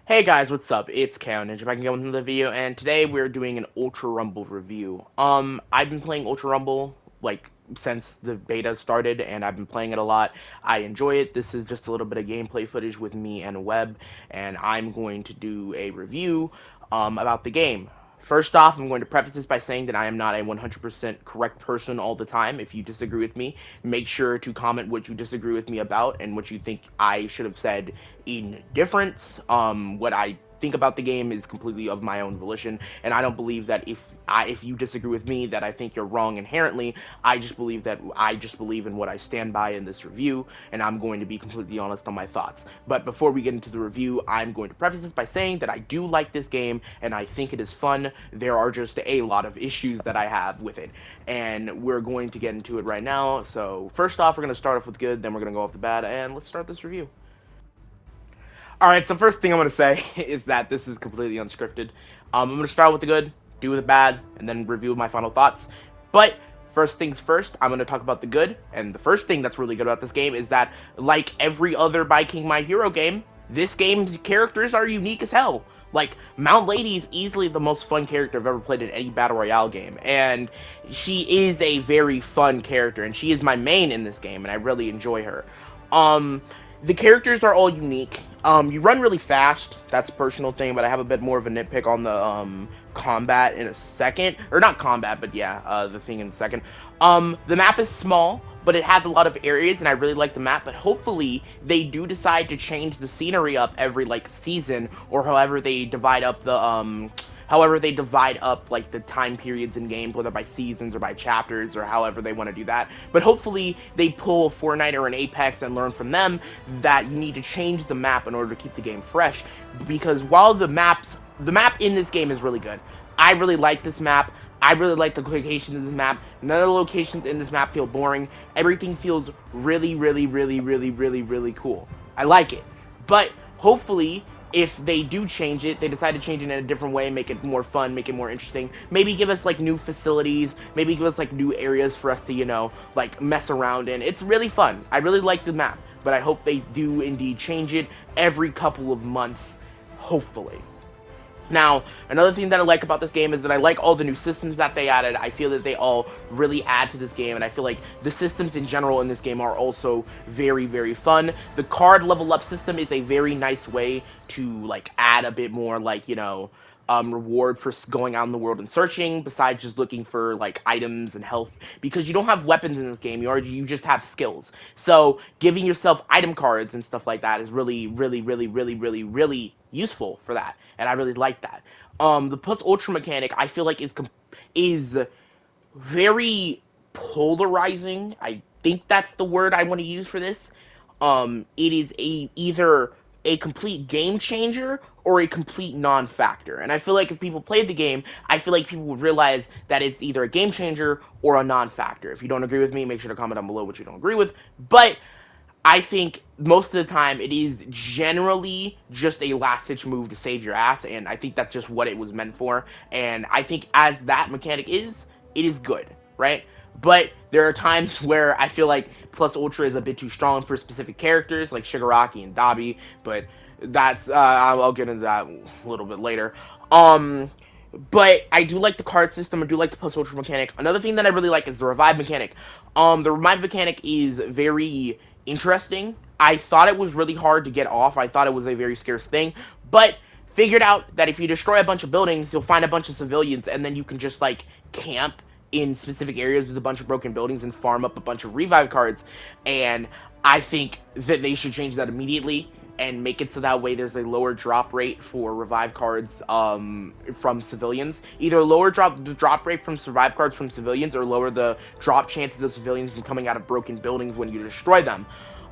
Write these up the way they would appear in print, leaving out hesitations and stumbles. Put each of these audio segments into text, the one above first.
Hey guys, what's up? It's Kale Ninja back again with another video, and today we're doing an Ultra Rumble review. I've been playing Ultra Rumble like since the beta started, and I've been playing it a lot. I enjoy it. This is just a little bit of gameplay footage with me and Webb, and I'm going to do a review about the game. First off, I'm going to preface this by saying that I am not a 100% correct person all the time. If you disagree with me, make sure to comment what you disagree with me about and what you think I should have said in difference. What I think about the game is completely of my own volition, and I don't believe that if you disagree with me that I think you're wrong inherently. I just believe in what I stand by in this review, and I'm going to be completely honest on my thoughts. But before we get into the review, I'm going to preface this by saying that I do like this game and I think it is fun. There are just a lot of issues that I have with it, and we're going to get into it right now. So first off, we're going to start off with good, then we're going to go off the bad, and let's start this review. Alright, so first thing I'm going to say is that this is completely unscripted. I'm going to start with the good, do the bad, and then review my final thoughts. But first things first, I'm going to talk about the good, and the first thing that's really good about this game is that, like every other By King My Hero game, this game's characters are unique as hell. Like, Mount Lady is easily the most fun character I've ever played in any Battle Royale game, and she is a very fun character, and she is my main in this game, and I really enjoy her. The characters are all unique. You run really fast. That's a personal thing, but I have a bit more of a nitpick on the combat in a second. Or not combat, but yeah, the thing in a second. The map is small, but it has a lot of areas, and I really like the map. But hopefully, they do decide to change the scenery up every like season, or however they divide up like the time periods in games, whether by seasons or by chapters or however they want to do that. But hopefully they pull a Fortnite or an Apex and learn from them that you need to change the map in order to keep the game fresh. Because while the map in this game is really good, I really like this map. I really like the locations in this map. None of the locations in this map feel boring. Everything feels really, really, really, really, really, really cool. I like it. But hopefully, if they do change it, they decide to change it in a different way, make it more fun, make it more interesting. Maybe give us like new facilities, maybe give us like new areas for us to, like mess around in. It's really fun. I really like the map, but I hope they do indeed change it every couple of months, hopefully. Now, another thing that I like about this game is that I like all the new systems that they added. I feel that they all really add to this game, and I feel like the systems in general in this game are also very, very fun. The card level up system is a very nice way to, like, add a bit more, like, reward for going out in the world and searching, besides just looking for like items and health, because you don't have weapons in this game. You just have skills. So giving yourself item cards and stuff like that is really, really, really, really, really, really useful for that, and I really like that. The plus ultra mechanic I feel like is very polarizing. I think that's the word I want to use for this. It is either a complete game changer or a complete non-factor. And I feel like if people played the game, I feel like people would realize that it's either a game changer or a non-factor. If you don't agree with me, make sure to comment down below what you don't agree with. But I think most of the time it is generally just a last-ditch move to save your ass, and I think that's just what it was meant for. And I think as that mechanic is, it is good, right? But there are times where I feel like Plus Ultra is a bit too strong for specific characters, like Shigaraki and Dabi, but that's, I'll get into that a little bit later. But I do like the card system, I do like the Plus Ultra mechanic. Another thing that I really like is the Revive mechanic. The Revive mechanic is very interesting. I thought it was really hard to get off, I thought it was a very scarce thing, but figured out that if you destroy a bunch of buildings, you'll find a bunch of civilians, and then you can just, like, camp in specific areas with a bunch of broken buildings and farm up a bunch of revive cards. And I think that they should change that immediately and make it so that way there's a lower drop rate for revive cards from civilians. Either lower the drop rate from revive cards from civilians, or lower the drop chances of civilians from coming out of broken buildings when you destroy them.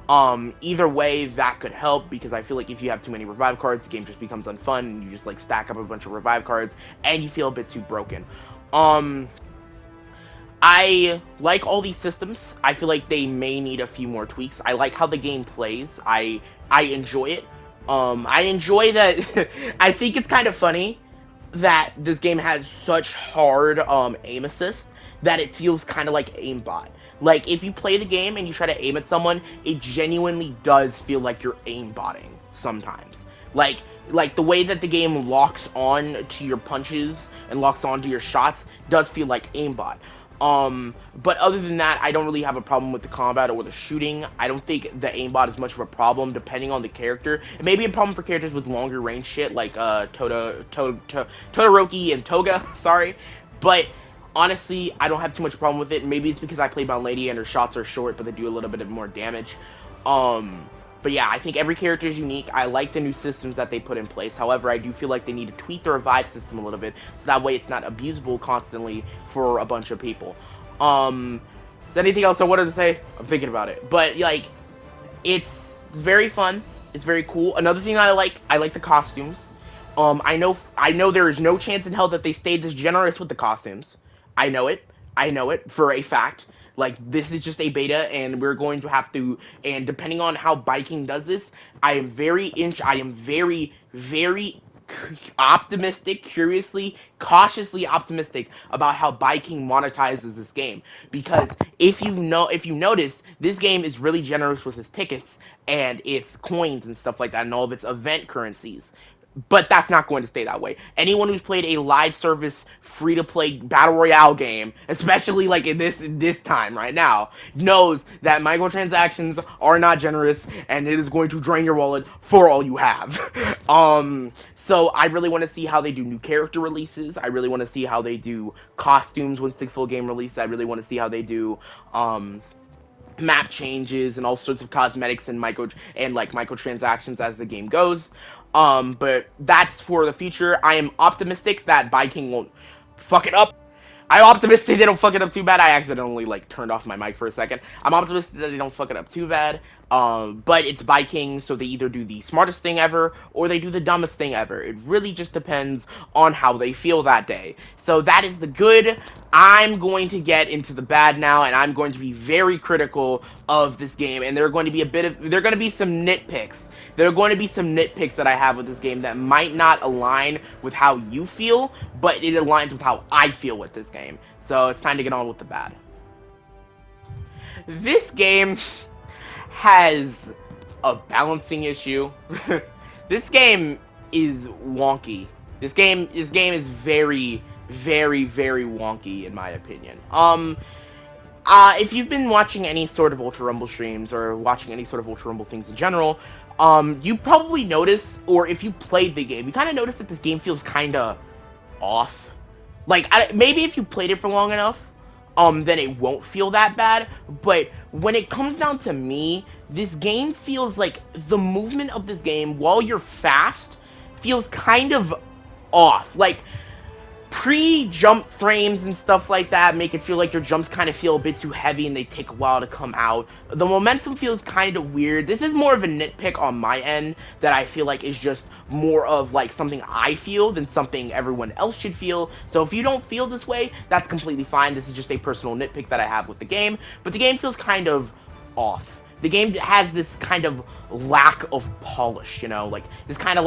Either way, that could help, because I feel like if you have too many revive cards, the game just becomes unfun, and you just like stack up a bunch of revive cards, and you feel a bit too broken. I like all these systems. I feel like they may need a few more tweaks. I like how the game plays. I enjoy it. I enjoy that. I think it's kind of funny that this game has such hard aim assist that it feels kind of like aimbot. Like, if you play the game and you try to aim at someone, it genuinely does feel like you're aimbotting sometimes. Like like the way that the game locks on to your punches and locks on to your shots does feel like aimbot. But other than that, I don't really have a problem with the combat or the shooting. I don't think the aimbot is much of a problem, depending on the character. It may be a problem for characters with longer range shit, like Todoroki and Toga, sorry. But honestly, I don't have too much problem with it. Maybe it's because I play my lady and her shots are short, but they do a little bit of more damage. Um, but yeah, I think every character is unique. I like the new systems that they put in place. However, I do feel like they need to tweak the revive system a little bit, so that way it's not abusable constantly for a bunch of people. Anything else I wanted to say? I'm thinking about it. But, like, it's very fun. It's very cool. Another thing I like the costumes. I know there is no chance in hell that they stayed this generous with the costumes. I know it. I know it for a fact. Like, this is just a beta, and we're going to have to, and depending on how Biking does this, I am very, very optimistic, cautiously optimistic about how Biking monetizes this game. Because if you notice, this game is really generous with its tickets, and its coins and stuff like that, and all of its event currencies. But that's not going to stay that way. Anyone who's played a live service free-to-play battle royale game, especially like in this time right now, knows that microtransactions are not generous and it is going to drain your wallet for all you have. So I really want to see how they do new character releases. I really want to see how they do costumes once the full game releases. I really want to see how they do map changes and all sorts of cosmetics and microtransactions as the game goes. But that's for the future. I am optimistic that Biking won't fuck it up. I'm optimistic they don't fuck it up too bad. I accidentally turned off my mic for a second. I'm optimistic that they don't fuck it up too bad. But it's Biking, so they either do the smartest thing ever or they do the dumbest thing ever. It really just depends on how they feel that day. So that is the good. I'm going to get into the bad now, and I'm going to be very critical of this game. And there are going to be some nitpicks. There are going to be some nitpicks that I have with this game that might not align with how you feel, but it aligns with how I feel with this game. So it's time to get on with the bad. This game has a balancing issue. This game is wonky. This game is very, very, very wonky in my opinion. If you've been watching any sort of Ultra Rumble streams or watching any sort of Ultra Rumble things in general, you probably notice, or if you played the game, you kind of notice that this game feels kind of off. Maybe if you played it for long enough, then it won't feel that bad. But when it comes down to me, this game feels like the movement of this game, while you're fast, feels kind of off. Like, pre-jump frames and stuff like that make it feel like your jumps kind of feel a bit too heavy and they take a while to come out. The momentum feels kind of weird. This is more of a nitpick on my end that I feel like is just more of something I feel than something everyone else should feel. So if you don't feel this way, that's completely fine. This is just a personal nitpick that I have with the game. But the game feels kind of off. The game has this kind of lack of polish, you know, this kind of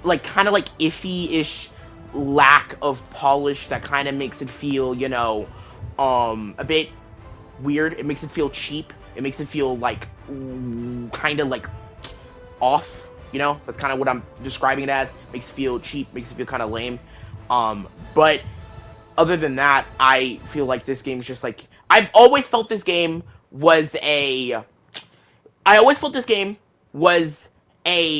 iffy-ish lack of polish that kind of makes it feel, you know, a bit weird. It makes it feel cheap. It makes it feel kind of off, you know. That's kind of what I'm describing it as. Makes it feel cheap, makes it feel kind of lame. But other than that, I feel like this game is just I've always felt this game was a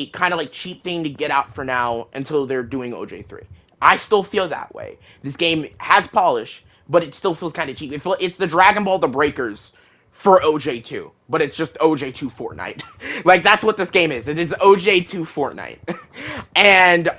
kind of cheap thing to get out for now until they're doing OJ3. I still feel that way. This game has polish, but it still feels kind of cheap. It's the Dragon Ball The Breakers for OJ2, but it's just OJ2 Fortnite. That's what this game is. It is OJ2 Fortnite. And,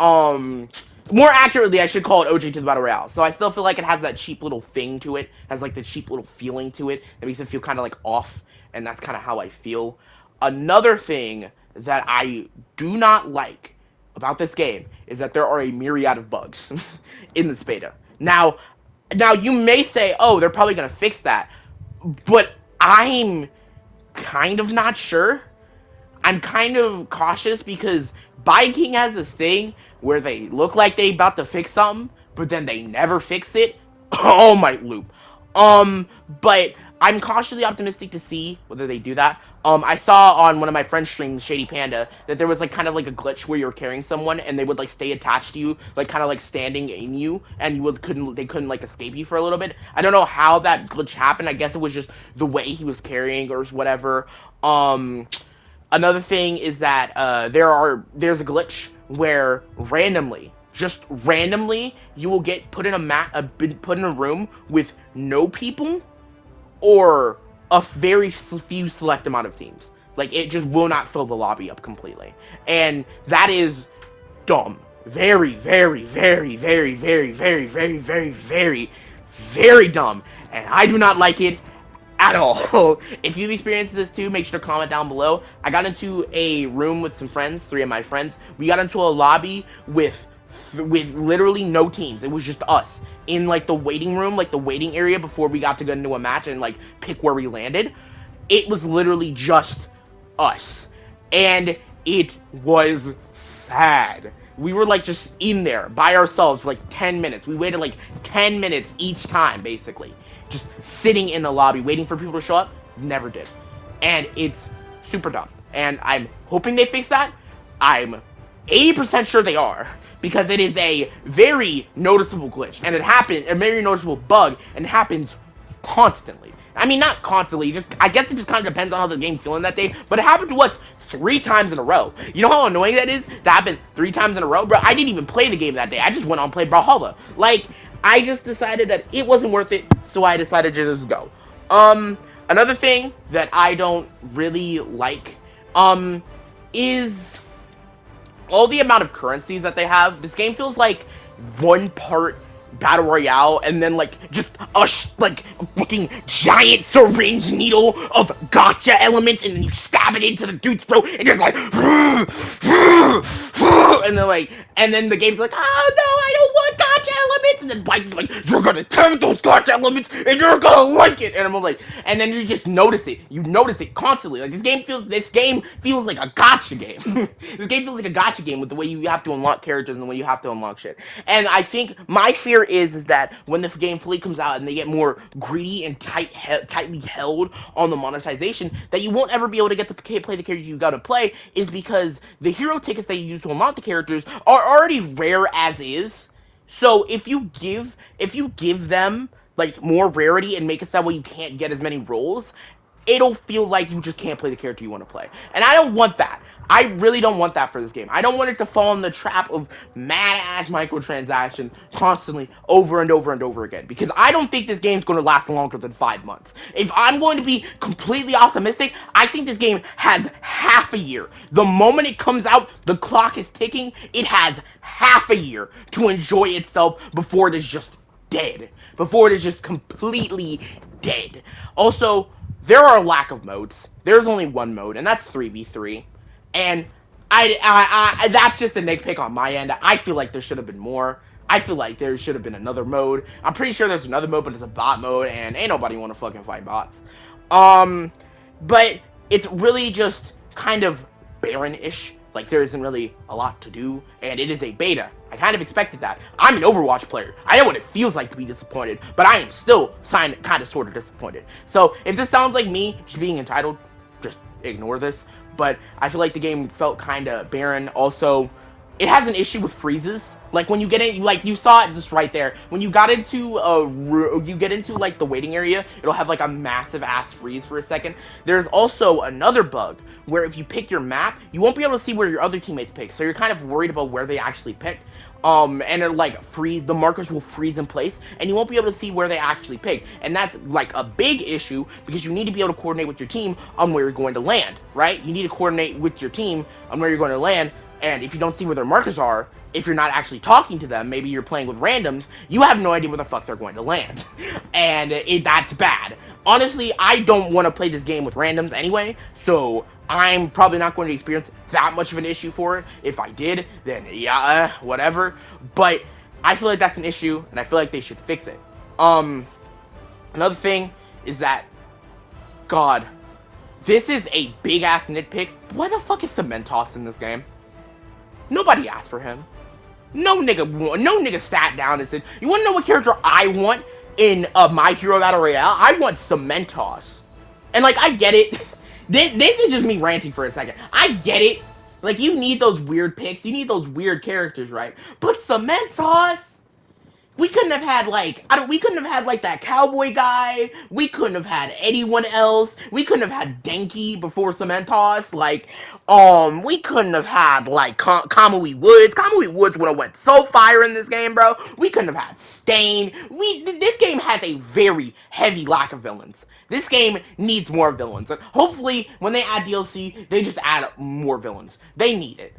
more accurately, I should call it OJ2 The Battle Royale. So I still feel like it has that cheap little thing to it. Has the cheap little feeling to it. That makes it feel kind of off, and that's kind of how I feel. Another thing that I do not like about this game is that there are a myriad of bugs in this beta. Now you may say, oh, they're probably going to fix that. But I'm kind of not sure. I'm kind of cautious because Biking has this thing where they look like they about to fix something, but then they never fix it. Oh, my loop. But I'm cautiously optimistic to see whether they do that. I saw on one of my friends' streams, Shady Panda, that there was like kind of like a glitch where you were carrying someone and they would like stay attached to you, like kind of like standing in you, and they couldn't like escape you for a little bit. I don't know how that glitch happened. I guess it was just the way he was carrying or whatever. Another thing is that there's a glitch where just randomly, you will get put in put in a room with no people or a very few select amount of teams. Like, it just will not fill the lobby up completely. And that is dumb. Very, very, very, very, very, very, very, very, very, very dumb. And I do not like it at all. If you've experienced this too, make sure to comment down below. I got into a room with some friends, 3 of my friends. We got into a lobby with literally no teams. It was just us in like the waiting room, like the waiting area before we got to get into a match and like pick where we landed. It was literally just us, and it was sad. We were like just in there by ourselves for like 10 minutes. We waited like 10 minutes each time, basically, just sitting in the lobby waiting for people to show up. Never did. And it's super dumb, and I'm hoping they fix that. I'm 80% sure they are, because it is a very noticeable glitch, and it happens, a very noticeable bug, and it happens constantly. I mean, not constantly, just, I guess it just kind of depends on how the game's feeling that day, but it happened to us 3 times in a row. You know how annoying that is? That happened 3 times in a row? Bro, I didn't even play the game that day. I just went on and played Brawlhalla. Like, I just decided that it wasn't worth it, so I decided to just go. Another thing that I don't really like, is all the amount of currencies that they have. This game feels like one part battle royale and then like just a fucking giant syringe needle of gotcha elements, and then you stab it into the dude's throat and you're like and then the game's like, oh no, I don't want gotcha elements, and then Bike's like, you're gonna test those gotcha elements and you're gonna like it, and I'm like, and then you just notice it constantly. Like, this game feels like a gotcha game. This game feels like a gotcha game with the way you have to unlock characters and the way you have to unlock shit. And I think my fear is that when the game fully comes out and they get more greedy and tightly held on the monetization, that you won't ever be able to get to play the characters you gotta play, is because the hero tickets that you use to unlock the characters are already rare as is. So if you give them like more rarity and make it so that way you can't get as many rolls, it'll feel like you just can't play the character you want to play. And I don't want that. I really don't want that for this game. I don't want it to fall in the trap of mad-ass microtransactions constantly over and over and over again, because I don't think this game's going to last longer than 5 months. If I'm going to be completely optimistic, I think this game has half a year. The moment it comes out, the clock is ticking. It has half a year to enjoy itself before it is just dead. Before it is just completely dead. Also, there are a lack of modes. There's only one mode, and that's 3v3. And I that's just a nitpick on my end. I feel like there should have been more. I feel like there should have been another mode. I'm pretty sure there's another mode, but it's a bot mode, and ain't nobody want to fucking fight bots. But it's really just kind of barren-ish. Like, there isn't really a lot to do, and it is a beta. I kind of expected that. I'm an Overwatch player. I know what it feels like to be disappointed, but I am still kind of sort of disappointed. So if this sounds like me just being entitled, just ignore this. But I feel like the game felt kind of barren. Also, it has an issue with freezes. Like, when you get in, like, you saw it just right there. When you got into like the waiting area, it'll have like a massive ass freeze for a second. There's also another bug where if you pick your map, you won't be able to see where your other teammates pick. So you're kind of worried about where they actually picked. And it'll like freeze, the markers will freeze in place, and you won't be able to see where they actually pick. And that's like a big issue, because you need to be able to coordinate with your team on where you're going to land, right? You need to coordinate with your team on where you're going to land. And if you don't see where their markers are, if you're not actually talking to them, maybe you're playing with randoms, you have no idea where the fuck they're going to land. And that's bad. Honestly, I don't want to play this game with randoms anyway, so I'm probably not going to experience that much of an issue for it. If I did, then yeah, whatever. But I feel like that's an issue, and I feel like they should fix it. Another thing is that, God, this is a big-ass nitpick. Why the fuck is Cementos in this game? Nobody asked for him. No nigga sat down and said, you wanna know what character I want? in My Hero Battle Royale, I want Cementos. And like, I get it. This is just me ranting for a second. I get it. Like, you need those weird picks. You need those weird characters, right? But Cementos, we couldn't have had like we couldn't have had like that cowboy guy. We couldn't have had anyone else. We couldn't have had Denki before Cementos. Like, we couldn't have had like Kamui Woods. Kamui Woods would have went so fire in this game, bro. We couldn't have had Stain. This game has a very heavy lack of villains. This game needs more villains. And hopefully, when they add DLC, they just add more villains. They need it.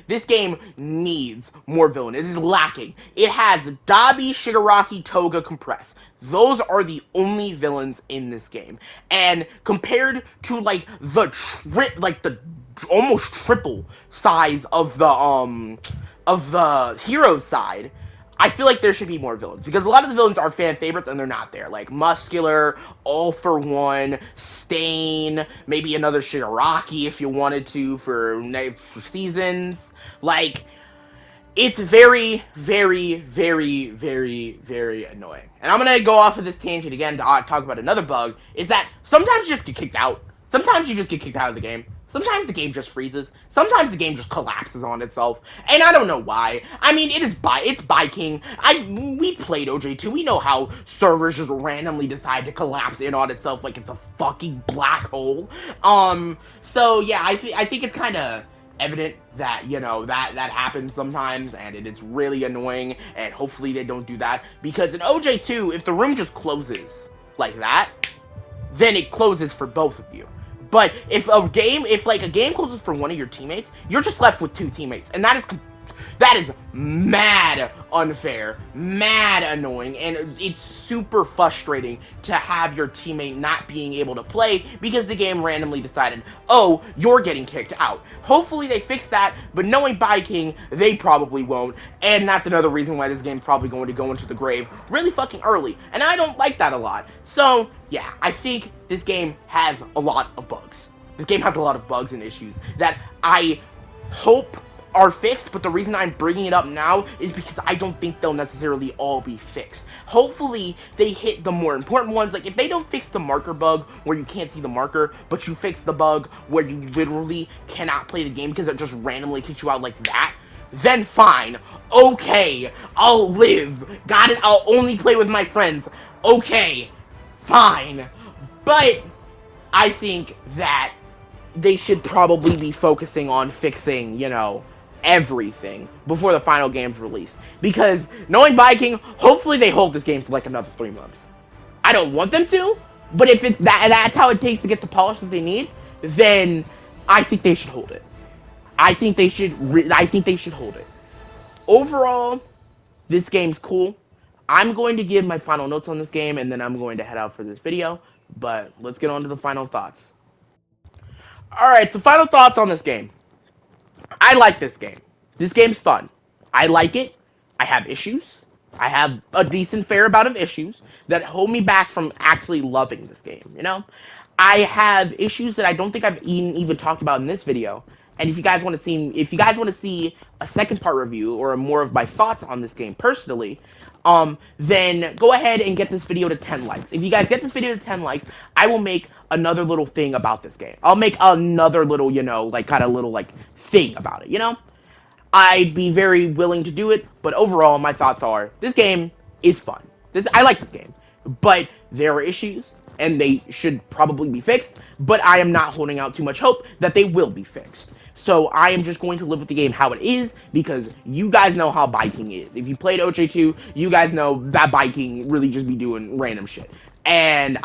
This game needs more villains. It is lacking. It has Dabi, Shigaraki, Toga, Compress. Those are the only villains in this game. And compared to like the almost triple size of the hero side, I feel like there should be more villains, because a lot of the villains are fan favorites and they're not there. Like Muscular, All for One, Stain, maybe another Shigaraki if you wanted to for seasons. Like, it's very, very, very, very, very annoying. And I'm gonna go off of this tangent again to talk about another bug, is that sometimes you just get kicked out. Sometimes you just get kicked out of the game. Sometimes the game just freezes. Sometimes the game just collapses on itself. And I don't know why. I mean, it's biking. We played OJ2. We know how servers just randomly decide to collapse in on itself like it's a fucking black hole. So yeah, I think it's kind of evident that, you know, that happens sometimes, and it is really annoying, and hopefully they don't do that, because in OJ2, if the room just closes like that, then it closes for both of you. But if a game closes for one of your teammates, you're just left with two teammates, and that is mad unfair, mad annoying, and it's super frustrating to have your teammate not being able to play because the game randomly decided, oh, you're getting kicked out. Hopefully they fix that, but knowing Biking, they probably won't, and that's another reason why this game's probably going to go into the grave really fucking early, and I don't like that a lot. So, yeah, I think this game has a lot of bugs. This game has a lot of bugs and issues that I hope are fixed, but the reason I'm bringing it up now is because I don't think they'll necessarily all be fixed. Hopefully, they hit the more important ones. Like, if they don't fix the marker bug where you can't see the marker, but you fix the bug where you literally cannot play the game because it just randomly kicks you out like that, then fine. Okay, I'll live. Got it, I'll only play with my friends. Okay, fine. But I think that they should probably be focusing on fixing, you know, everything before the final game's released. Because knowing Viking, hopefully they hold this game for like another 3 months. I don't want them to, but if it's that's how it takes to get the polish that they need, then I think they should hold it. I think they should hold it. Overall, this game's cool. I'm going to give my final notes on this game, and then I'm going to head out for this video. But let's get on to the final thoughts. Alright, so final thoughts on this game. I like this game. This game's fun. I like it. I have issues. I have a decent fair amount of issues that hold me back from actually loving this game, you know? I have issues that I don't think I've even talked about in this video. And if you guys want to see a second part review or more of my thoughts on this game personally, then go ahead and get this video to 10 likes. If you guys get this video to 10 likes, I will make another little thing about this game. I'll make another little, you know, like kind of little like thing about it, you know? I'd be very willing to do it, but overall my thoughts are this game is fun. I like this game, but there are issues and they should probably be fixed, but I am not holding out too much hope that they will be fixed. So I am just going to live with the game how it is, because you guys know how biking is. If you played OJ2, you guys know that biking really just be doing random shit. And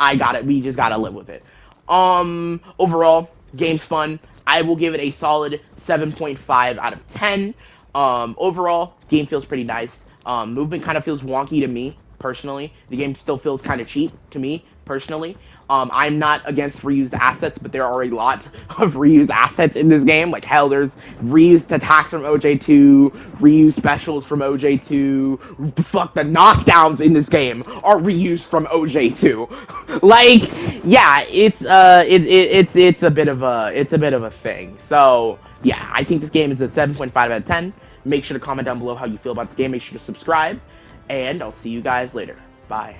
we just gotta live with it. Overall, game's fun. I will give it a solid 7.5 out of 10. Overall, game feels pretty nice. Movement kind of feels wonky to me, personally. The game still feels kind of cheap to me, personally. I'm not against reused assets, but there are a lot of reused assets in this game. Like, hell, there's reused attacks from OJ2, reused specials from OJ2. Fuck, the knockdowns in this game are reused from OJ2. Like, yeah, it's a bit of a thing. So, yeah, I think this game is a 7.5 out of 10. Make sure to comment down below how you feel about this game. Make sure to subscribe, and I'll see you guys later. Bye.